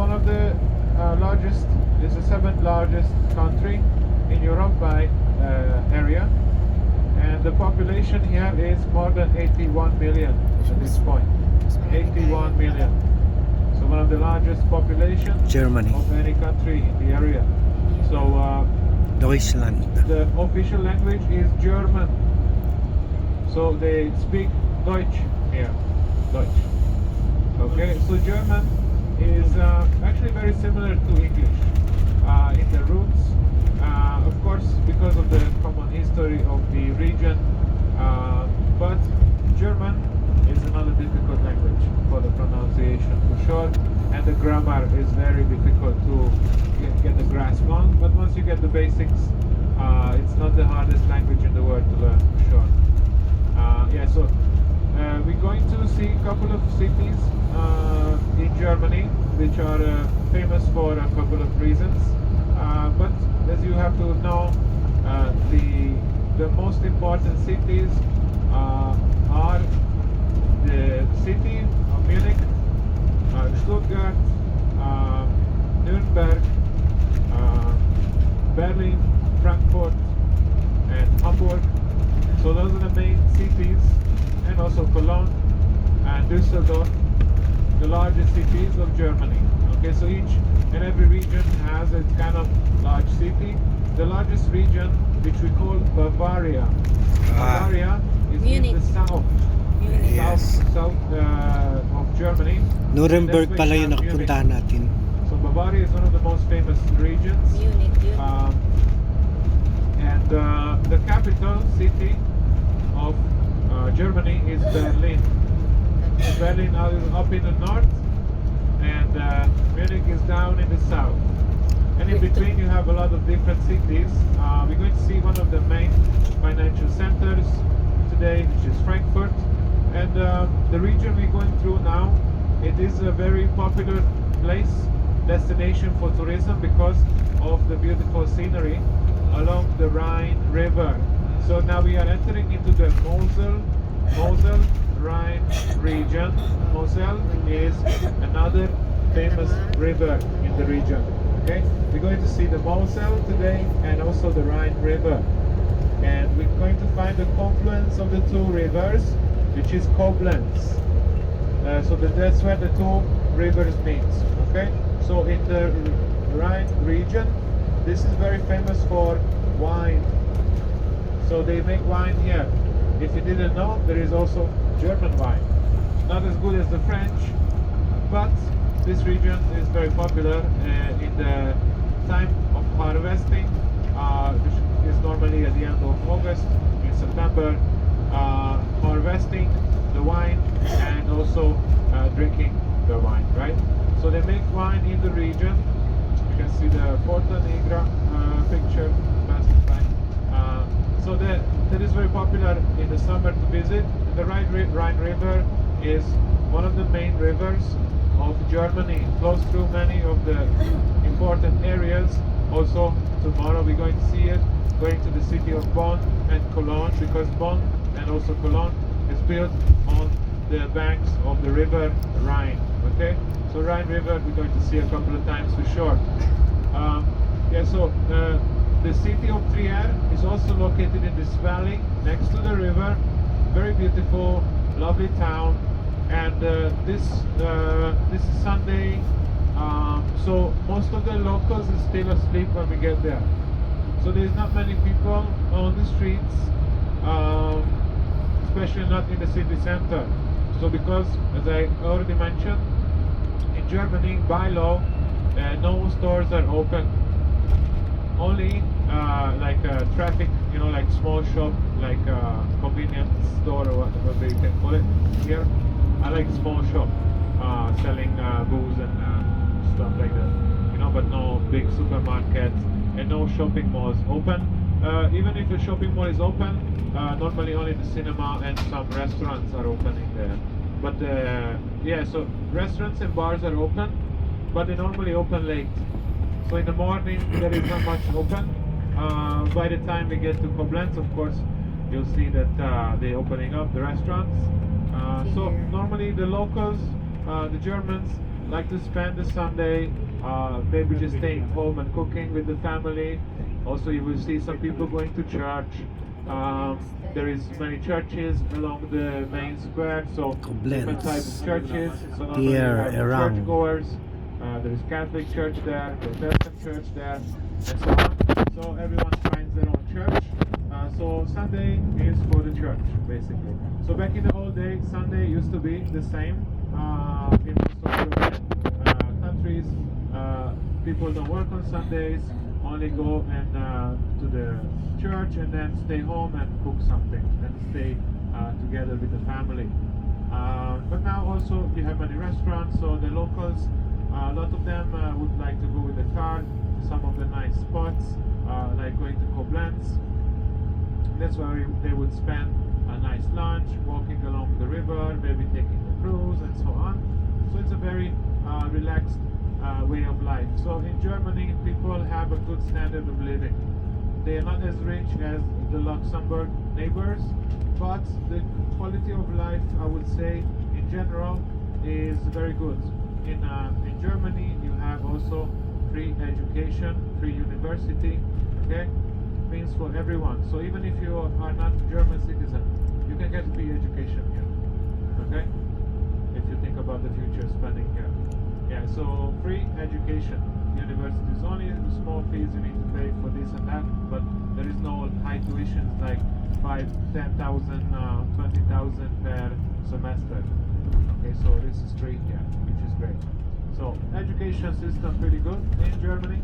one of the largest, is the seventh largest country in Europe by area, and the population here is more than 81 million at this point. 81 million. So one of the largest population Germany. of any country in the area. So Deutschland. the official language is German. So they speak Deutsch here. Deutsch. Okay, so German is actually very similar to English in the roots. Of course, because of the common history of the region, but German is another difficult language for the pronunciation for sure, and the grammar is very difficult to get the grasp on. But once you get the basics, it's not the hardest language in the world to learn for sure. Yeah, so we're going to see a couple of cities in Germany which are famous for a couple of reasons. But as you have to know, the most important cities are the city of Munich, Stuttgart, Nuremberg, Berlin, Frankfurt, and Hamburg. So those are the main cities, and also Cologne and Düsseldorf, the largest cities of Germany. Okay, so each and every region has its kind of large city. The largest region, which we call Bavaria. Bavaria is Munich. in the south. Yes. South of Germany. Nuremberg That's pala where you yung have Munich. nakapuntahan natin. So Bavaria is one of the most famous regions. Munich. And the capital city of Germany is Berlin. Berlin is up in the north, and Munich is down in the south. And in between you have a lot of different cities. We're going to see one of the main financial centers today, which is Frankfurt. And the region we're going through now, it is a very popular place, destination for tourism because of the beautiful scenery along the Rhine River. So now we are entering into the Mosel-Rhine region. Mosel is another famous river in the region. Okay, we're going to see the Mosel today and also the Rhine River, and we're going to find the confluence of the two rivers, which is Koblenz. So that's where the two rivers meet. Okay, so in the Rhine region, this is very famous for wine. So they make wine here. If you didn't know, there is also German wine. Not as good as the French, but this region is very popular in the time of harvesting, which is normally at the end of August, in September, harvesting the wine and also drinking the wine, right? So they make wine in the region. You can see the Porta Nigra picture passing by. So that is very popular in the summer to visit. The Rhine River is one of the main rivers of Germany, flows through many of the important areas. Also tomorrow we're going to see it, going to the city of Bonn and Cologne, because Bonn and also Cologne is built on the banks of the river Rhine. Okay, so Rhine River we're going to see a couple of times for sure. Yeah, so the city of Trier is also located in this valley next to the river. Very beautiful, lovely town. And this is Sunday, so most of the locals are still asleep when we get there. So there's not many people on the streets, especially not in the city center. So because, as I already mentioned, in Germany, by law, no stores are open. Only like traffic, like small shop, like convenience store or whatever you can call it here. I like small shop selling booze and stuff like that, but no big supermarkets and no shopping malls open. Even if a shopping mall is open, normally only the cinema and some restaurants are opening there. But yeah, so restaurants and bars are open, but they normally open late. So in the morning there is not much open. By the time we get to Koblenz, of course, you'll see that they're opening up the restaurants. So normally the locals, the Germans, like to spend the Sunday, maybe just staying home and cooking with the family. Also, you will see some people going to church. There is many churches along the main square, so different types of churches. So not only you Here have the around. churchgoers, there is Catholic church there, Protestant church there, and so on. So everyone finds their own church. So Sunday is for the church, basically. So back in the old days, Sunday used to be the same in most of European countries. People don't work on Sundays, only go and to the church and then stay home and cook something and stay together with the family. But now also you have many restaurants, so the locals, a lot of them would like to go with the car to some of the nice spots, like going to Koblenz. That's where they would spend a nice lunch, walking along the river, maybe taking a cruise and so on. So it's a very relaxed way of life. So in Germany, people have a good standard of living. They are not as rich as the Luxembourg neighbors, but the quality of life, I would say, in general, is very good. In Germany, you have also free education, free university, okay? Means for everyone. So even if you are not a German citizen, you can get free education here, okay? If you think about the future spending here. Yeah, so free education. Universities, only small fees you need to pay for this and that, but there is no high tuitions like 5, 10,000, 20,000 per semester. Okay, so this is free here, which is great. So education system pretty good in Germany.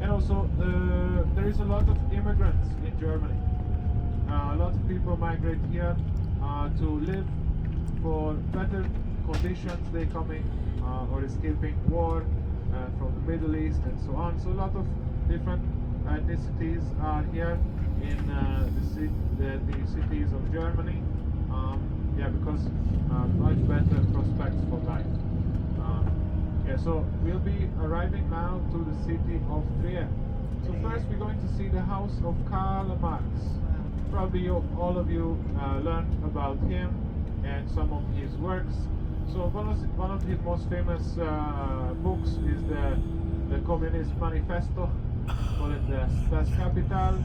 And also there is a lot of immigrants in Germany. A lot of people migrate here to live for better conditions. They coming or escaping war from the Middle East and so on. So a lot of different ethnicities are here in the cities of Germany. Yeah, because much better prospects for life. Yeah, so we'll be arriving now to the city of Trier. So first we're going to see the house of Karl Marx. Probably all of you learned about him and some of his works. So one of his most famous books is the Communist Manifesto, call it the Das Kapital,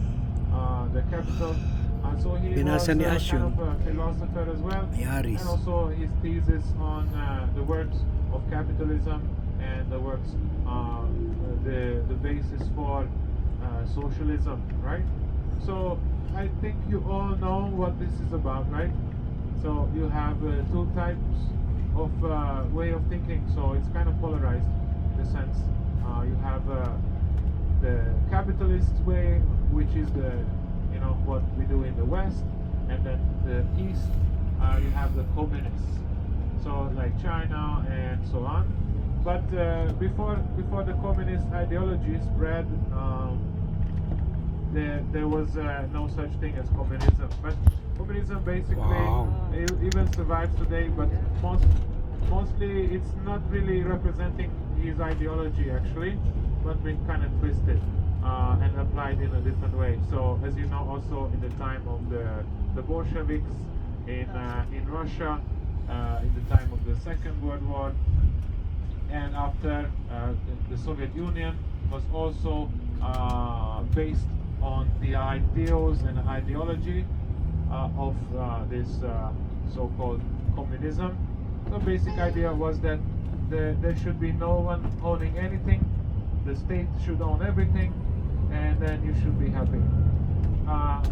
the capital. And so he was Binasa ni kind Ashun. of a philosopher as well, Yaris. and also his thesis on the works of capitalism and the works, the basis for socialism, right? So I think you all know what this is about, right? So you have two types of way of thinking, so it's kind of polarized in a sense. You have the capitalist way, which is what we do in the West, and then the East, you have the communists, so like China and so on. But before the communist ideology spread, there was no such thing as communism. But communism basically even survives today, but mostly it's not really representing his ideology actually, but been kind of twisted and applied in a different way. So as you know, also in the time of the Bolsheviks in Russia, in the time of the Second World War, and after the Soviet Union was also based on the ideals and ideology of this so-called communism. The basic idea was that there should be no one owning anything, the state should own everything, and then you should be happy.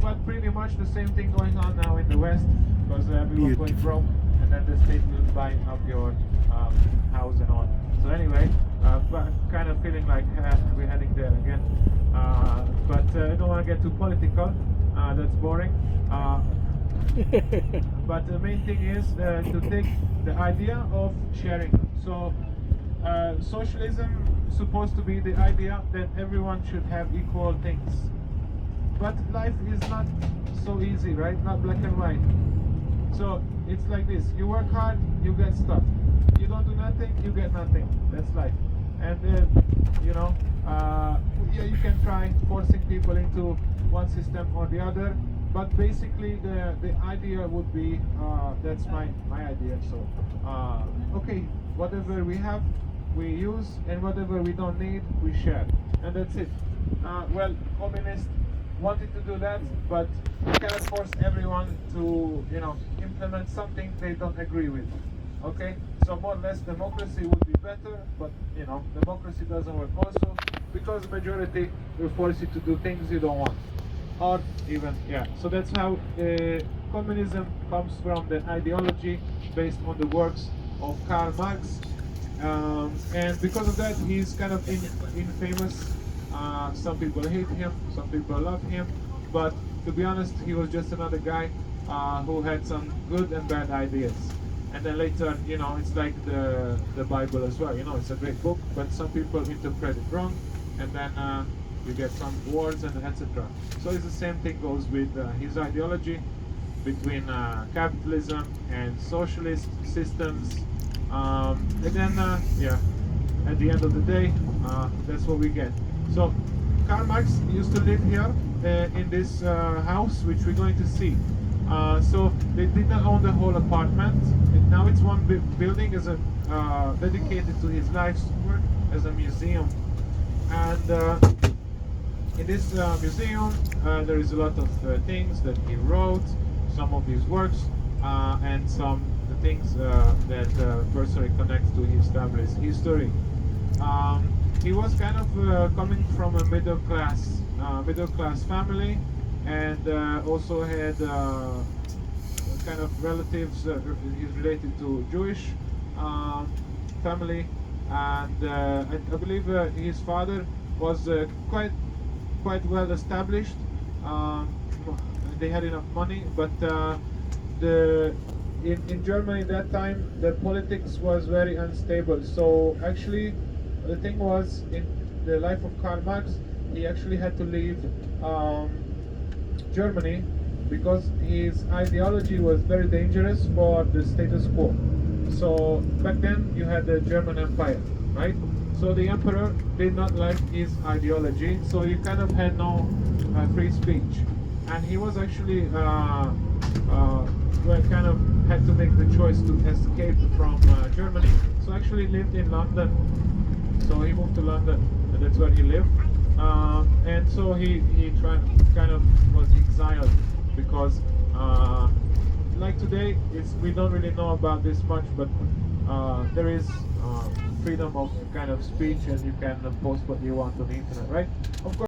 But pretty much the same thing going on now in the West, because everyone's going broke, and then the state will buy up your house and all. So anyway, but kind of feeling like we're heading there again. But I don't want to get too political, that's boring. But the main thing is to take the idea of sharing. So socialism is supposed to be the idea that everyone should have equal things. But life is not so easy, right? Not black and white. So it's like this: you work hard, you get stuff. You don't do nothing, you get nothing. That's life. And yeah, you can try forcing people into one system or the other. But basically, the idea would be that's my idea. So okay, whatever we have, we use, and whatever we don't need, we share, and that's it. Well, communists wanted to do that, but you cannot force everyone to, implement something they don't agree with. Okay, so more or less democracy would be better, but democracy doesn't work also because majority will force you to do things you don't want, or even So that's how communism comes from, the ideology based on the works of Karl Marx, and because of that, he's kind of infamous. Some people hate him, some people love him, but to be honest, he was just another guy who had some good and bad ideas. And then later, it's like the Bible as well. It's a great book, but some people interpret it wrong, and then you get some wars and etc. So it's the same thing goes with his ideology between capitalism and socialist systems, and then at the end of the day, that's what we get. So Karl Marx used to live here in this house, which we're going to see. So they did not own the whole apartment. Now it's one building as a dedicated to his life's work as a museum. And in this museum, there is a lot of things that he wrote, some of his works, and some the things that personally connects to his family's history. He was kind of coming from a middle class family, and also had kind of relatives. He's related to Jewish family, and I believe his father was quite well established. They had enough money, but in Germany at that time, the politics was very unstable. So actually, the thing was, in the life of Karl Marx, he actually had to leave Germany because his ideology was very dangerous for the status quo. So back then you had the German Empire, right? So the emperor did not like his ideology, so you kind of had no free speech, and he was actually kind of had to make the choice to escape from Germany. So actually lived in London. So he moved to London, and that's where he lived. And so he kind of was exiled because, like today, we don't really know about this much, but there is freedom of kind of speech, and you can post what you want on the internet, right? Of course.